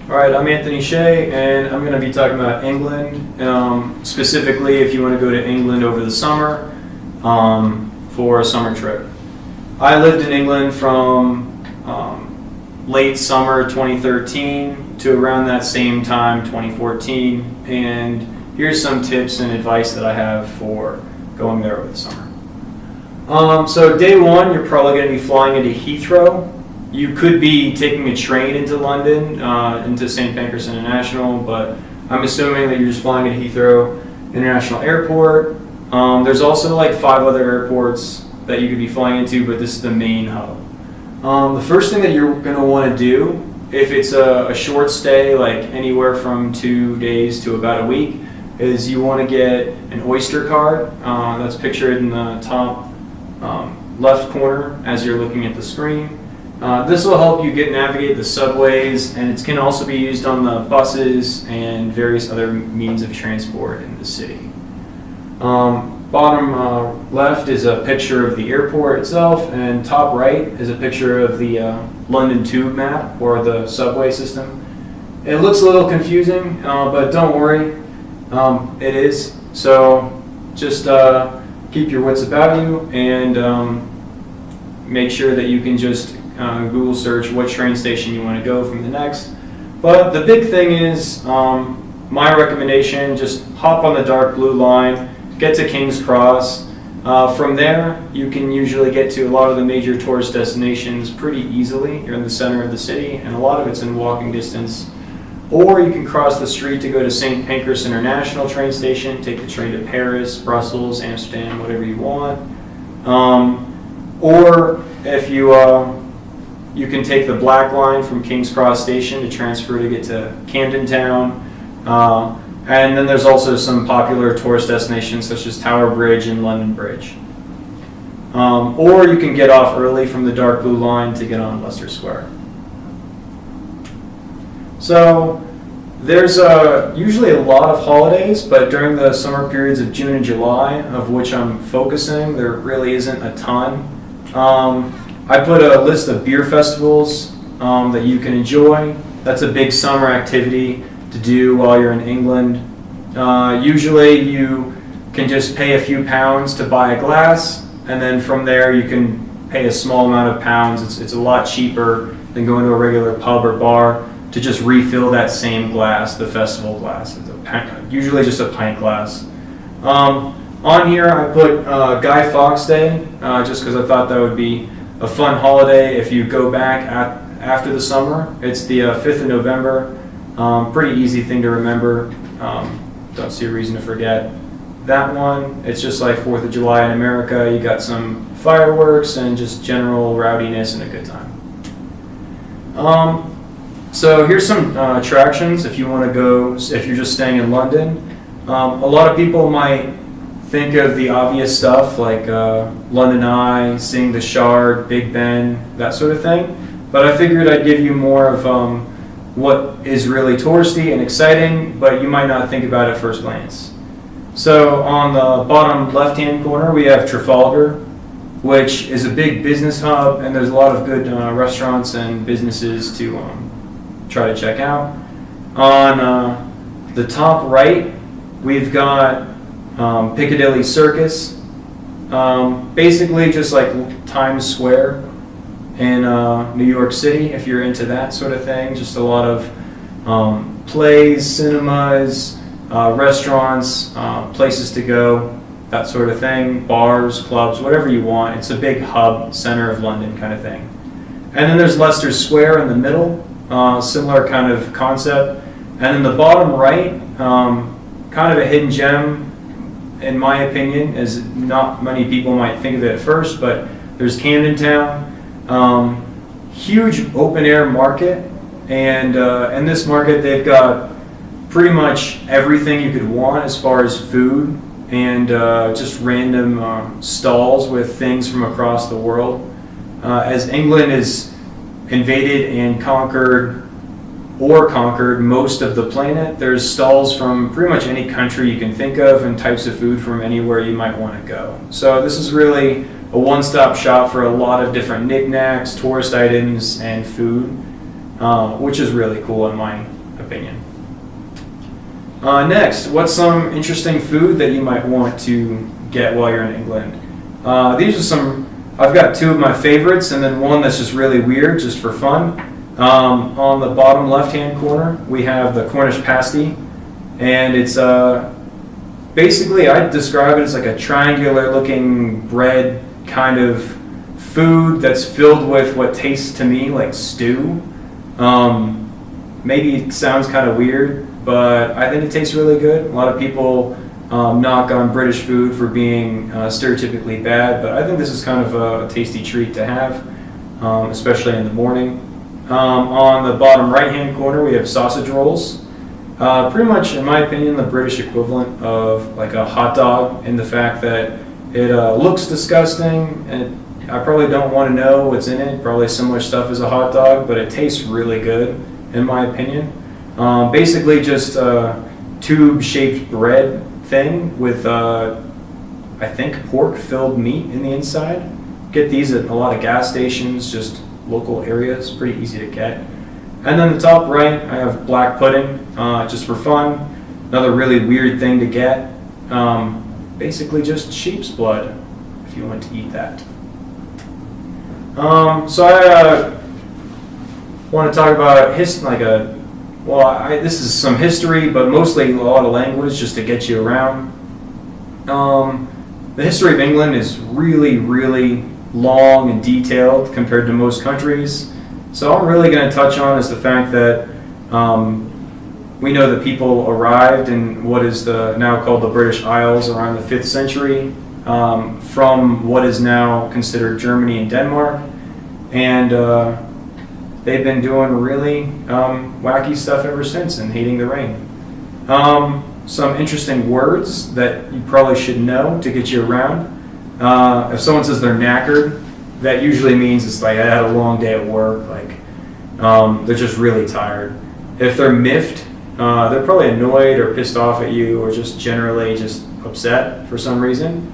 All right, I'm Anthony Shea, and I'm going to be talking about England, specifically if you want to go to England over the summer for a summer trip. I lived in England from late summer 2013 to around that same time, 2014, and here's some tips and advice that I have for going there over the summer. So day one, you're probably going to be flying into Heathrow. You could be taking a train into London, into St. Pancras International, but I'm assuming that you're just flying into Heathrow International Airport. There's also like 5 other airports that you could be flying into, but this is the main hub. The first thing that you're going to want to do, if it's a short stay, like anywhere from 2 days to about a week, is you want to get an Oyster card. That's pictured in the top left corner as you're looking at the screen. This will help you navigate the subways, and it can also be used on the buses and various other means of transport in the city. Bottom left is a picture of the airport itself, and top right is a picture of the London Tube map, or the subway system. It looks a little confusing, but don't worry, it is. So just keep your wits about you, and make sure that you can just Google search what train station you want to go from the next. But the big thing is, my recommendation, just hop on the dark blue line, get to King's Cross. From there, you can usually get to a lot of the major tourist destinations pretty easily. You're in the center of the city, and a lot of it's in walking distance. Or you can cross the street to go to St. Pancras International train station, take the train to Paris, Brussels, Amsterdam, whatever you want. Or if you can take the Black Line from King's Cross Station to transfer to get to Camden Town. And then there's also some popular tourist destinations such as Tower Bridge and London Bridge. Or you can get off early from the dark blue line to get on Leicester Square. So there's usually a lot of holidays, but during the summer periods of June and July, of which I'm focusing, there really isn't a ton. I put a list of beer festivals that you can enjoy. That's a big summer activity to do while you're in England. Usually you can just pay a few pounds to buy a glass, and then from there you can pay a small amount of pounds. It's a lot cheaper than going to a regular pub or bar to just refill that same glass, the festival glass. It's usually just a pint glass. On here I put Guy Fawkes Day, just because I thought that would be a fun holiday if you go back after the summer. It's the 5th of November. Pretty easy thing to remember. Don't see a reason to forget that one. It's just like 4th of July in America. You got some fireworks and just general rowdiness and a good time. So here's some attractions if you want to go, if you're just staying in London. A lot of people might think of the obvious stuff like London Eye, seeing the Shard, Big Ben, that sort of thing. But I figured I'd give you more of what is really touristy and exciting, but you might not think about at first glance. So on the bottom left-hand corner, we have Trafalgar, which is a big business hub, and there's a lot of good restaurants and businesses to try to check out. On the top right, we've got Piccadilly Circus, basically just like Times Square in New York City, if you're into that sort of thing. Just a lot of plays, cinemas, restaurants, places to go, that sort of thing, bars, clubs, whatever you want. It's a big hub, center of London kind of thing. And then there's Leicester Square in the middle, similar kind of concept. And then the bottom right, kind of a hidden gem, in my opinion, as not many people might think of it at first, but there's Camden Town. Huge open air market, and in this market they've got pretty much everything you could want as far as food, and just random stalls with things from across the world. As England is invaded and conquered most of the planet, there's stalls from pretty much any country you can think of and types of food from anywhere you might want to go. So this is really a one-stop shop for a lot of different knickknacks, tourist items, and food, which is really cool in my opinion. Next, what's some interesting food that you might want to get while you're in England? These are some, I've got two of my favorites and then one that's just really weird, just for fun. On the bottom left-hand corner, we have the Cornish pasty, and it's basically, I'd describe it as like a triangular-looking bread kind of food that's filled with what tastes to me like stew. Maybe it sounds kind of weird, but I think it tastes really good. A lot of people knock on British food for being stereotypically bad, but I think this is kind of a tasty treat to have, especially in the morning. On the bottom right-hand corner, we have sausage rolls. Pretty much, in my opinion, the British equivalent of like a hot dog in the fact that it looks disgusting, and I probably don't want to know what's in it. Probably similar stuff as a hot dog, but it tastes really good, in my opinion. Basically just a tube-shaped bread thing with, I think, pork-filled meat in the inside. Get these at a lot of gas stations, just local areas, pretty easy to get. And then the top right, I have black pudding, just for fun. Another really weird thing to get. Basically just sheep's blood, if you want to eat that. So I want to talk about this is some history, but mostly a lot of language just to get you around. The history of England is really, really long and detailed compared to most countries. So all I'm really going to touch on is the fact that we know that people arrived in what is now called the British Isles around the 5th century from what is now considered Germany and Denmark. And they've been doing really wacky stuff ever since and hating the rain. Some interesting words that you probably should know to get you around. If someone says they're knackered, that usually means it's like I had a long day at work, like they're just really tired. If they're miffed, they're probably annoyed or pissed off at you or just generally just upset for some reason.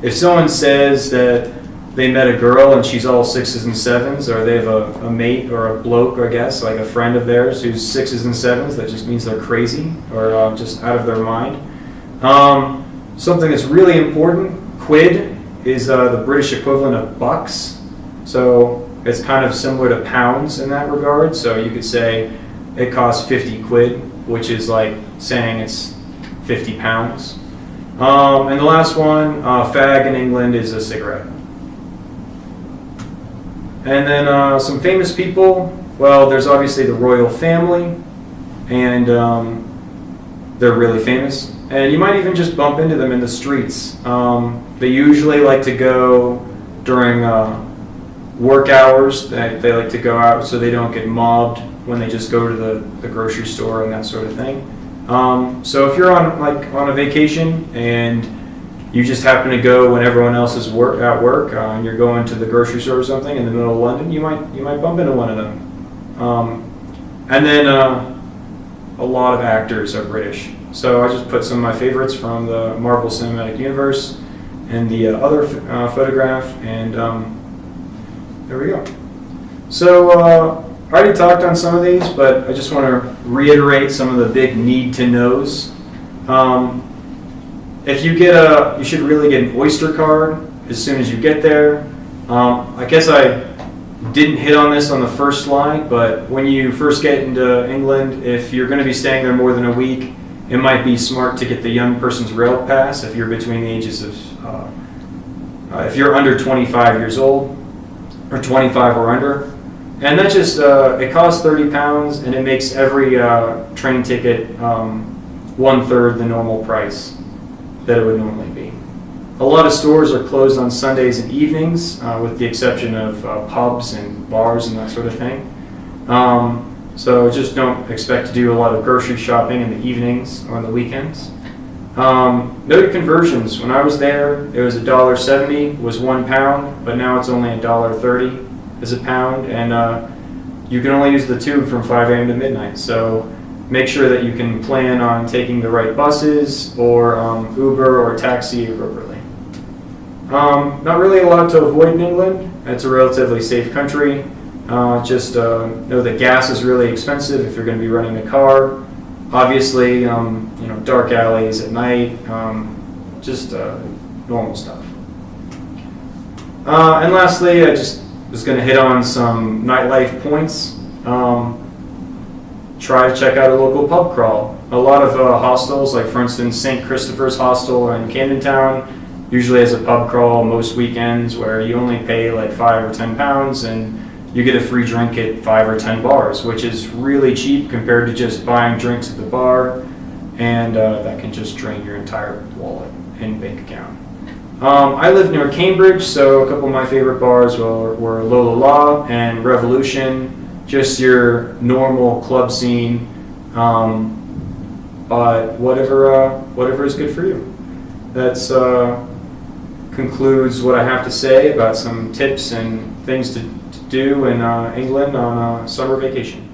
If someone says that they met a girl and she's all 6s and 7s, or they have a mate or a bloke, I guess, like a friend of theirs who's 6s and 7s, that just means they're crazy or just out of their mind. Something that's really important, quid, is the British equivalent of bucks. So it's kind of similar to pounds in that regard. So you could say it costs 50 quid, which is like saying it's 50 pounds. And the last one, fag in England is a cigarette. And then some famous people. Well, there's obviously the royal family, and they're really famous. And you might even just bump into them in the streets. They usually like to go during work hours. They like to go out so they don't get mobbed when they just go to the grocery store and that sort of thing. So if you're on a vacation and you just happen to go when everyone else is at work, and you're going to the grocery store or something in the middle of London, you might bump into one of them. And then a lot of actors are British. So I just put some of my favorites from the Marvel Cinematic Universe and the other photograph, and there we go. So I already talked on some of these, but I just want to reiterate some of the big need-to-knows. If you you should really get an Oyster card as soon as you get there. I guess I didn't hit on this on the first slide, but when you first get into England, if you're going to be staying there more than a week, it might be smart to get the young person's rail pass if you're between the ages of, if you're under 25 years old, or 25 or under. And that just, it costs £30, and it makes every train ticket 1/3 the normal price that it would normally be. A lot of stores are closed on Sundays and evenings, with the exception of pubs and bars and that sort of thing. So just don't expect to do a lot of grocery shopping in the evenings or on the weekends. Noted conversions. When I was there, it was $1.70 was £1, but now it's only $1.30 as a pound, and you can only use the tube from 5 a.m. to midnight. So make sure that you can plan on taking the right buses or Uber or taxi appropriately. Not really a lot to avoid in England. It's a relatively safe country. Just know that gas is really expensive if you're going to be running a car. Obviously, dark alleys at night, just normal stuff. And lastly, I just was going to hit on some nightlife points. Try to check out a local pub crawl. A lot of hostels, like for instance St. Christopher's Hostel in Camden Town, usually has a pub crawl most weekends where you only pay like £5 or £10 and you get a free drink at 5 or 10 bars, which is really cheap compared to just buying drinks at the bar, and that can just drain your entire wallet and bank account. I live near Cambridge, so a couple of my favorite bars were Lola La and Revolution, just your normal club scene, but whatever is good for you. That's concludes what I have to say about some tips and things to do in England on summer vacation.